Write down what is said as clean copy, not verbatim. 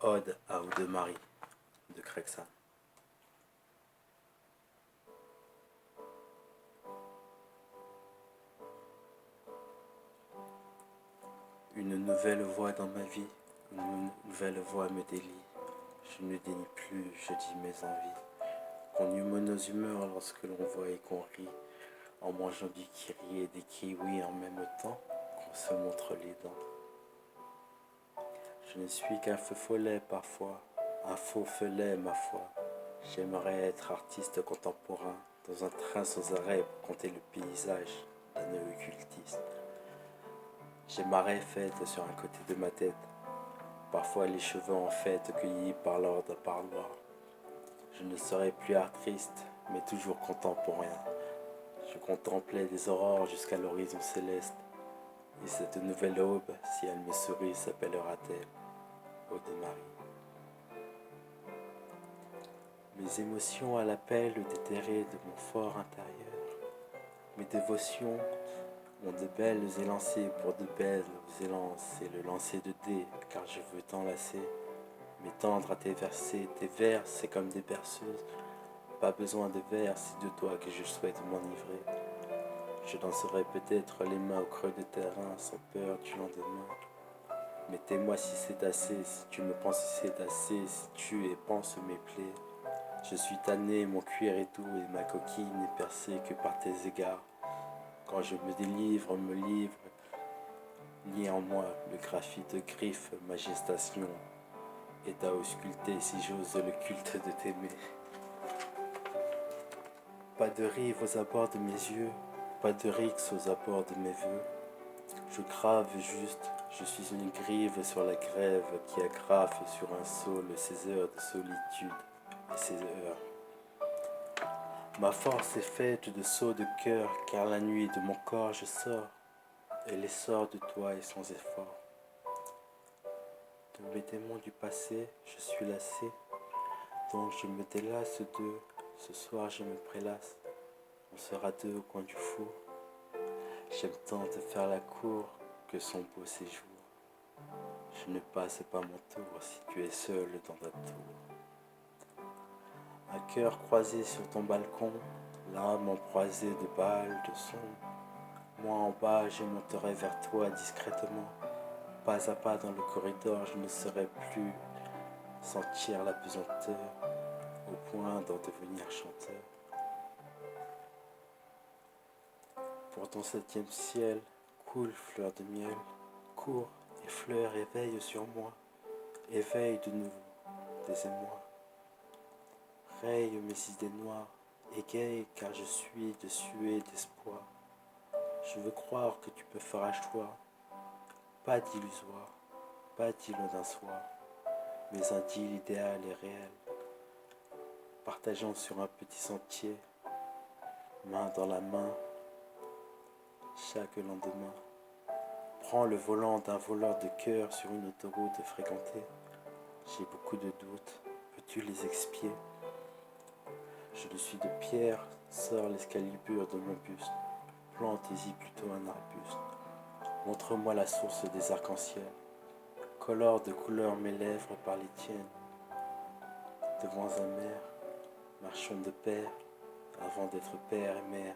Ode à Aude-Marie de Craigsan. Une nouvelle voix dans ma vie, une nouvelle voix me délie. Je ne dénie plus, je dis mes envies. Qu'on hume nos humeurs lorsque l'on voit et qu'on rit, en mangeant du kiri et des kiwis en même temps qu'on se montre les dents. Je ne suis qu'un feu follet parfois, un faux follet ma foi. J'aimerais être artiste contemporain, dans un train sans arrêt pour compter le paysage d'un occultiste. J'ai ma raie faite sur un côté de ma tête, parfois les cheveux en fête cueillis par l'ordre parloir. Je ne serai plus artiste, mais toujours contemporain. Je contemplais des aurores jusqu'à l'horizon céleste, et cette nouvelle aube, si elle me sourit, s'appellera-t-elle Aude-Marie. Mes émotions à l'appel déterrées de mon fort intérieur. Mes dévotions ont de belles élancées pour de belles élances et le lancer de dés, car je veux t'enlacer, m'étendre à tes versets. Tes vers, c'est comme des berceuses. Pas besoin de vers, c'est de toi que je souhaite m'enivrer. Je danserai peut-être les mains au creux de terrain, sans peur du lendemain. Mettez-moi si c'est assez, si tu me penses si c'est assez, si tu et penses mes plaies. Je suis tanné, mon cuir est doux et ma coquille n'est percée que par tes égards. Quand je me délivre, me livre, lie en moi le graphite griffe ma gestation et à ausculter si j'ose le culte de t'aimer. Pas de rive aux abords de mes yeux, pas de rix aux abords de mes voeux. Je grave juste, je suis une grive sur la grève qui aggrave sur un saule ces heures de solitude et ces heures. Ma force est faite de sauts de cœur, car la nuit de mon corps je sors, et l'essor de toi est sans effort. De mes démons du passé, je suis lassé, donc je me délasse d'eux, ce soir je me prélasse, on sera deux au coin du four. J'aime tant te faire la cour que son beau séjour. Je ne passe pas mon tour si tu es seul dans ta tour. Un cœur croisé sur ton balcon, l'âme empoisée de balles de son. Moi en bas, je monterai vers toi discrètement. Pas à pas dans le corridor, je ne saurais plus sentir la pesanteur au point d'en devenir chanteur. Pour ton septième ciel, coule fleur de miel, cours et fleurs éveille sur moi, éveille de nouveau des émois. Raye mes idées noires, égaye car je suis de suer d'espoir. Je veux croire que tu peux faire un choix, pas d'illusoire, pas d'îlot d'un soir, mais un deal idéal et réel. Partageons sur un petit sentier, main dans la main, chaque lendemain. Prends le volant d'un voleur de cœur sur une autoroute fréquentée. J'ai beaucoup de doutes, peux-tu les expier? Je ne suis de pierre, sors l'escalibur de mon buste. Plante-y plutôt un arbuste. Montre-moi la source des arcs-en-ciel. Colore de couleur mes lèvres par les tiennes. Devant un maire, marchons de pair avant d'être père et mère.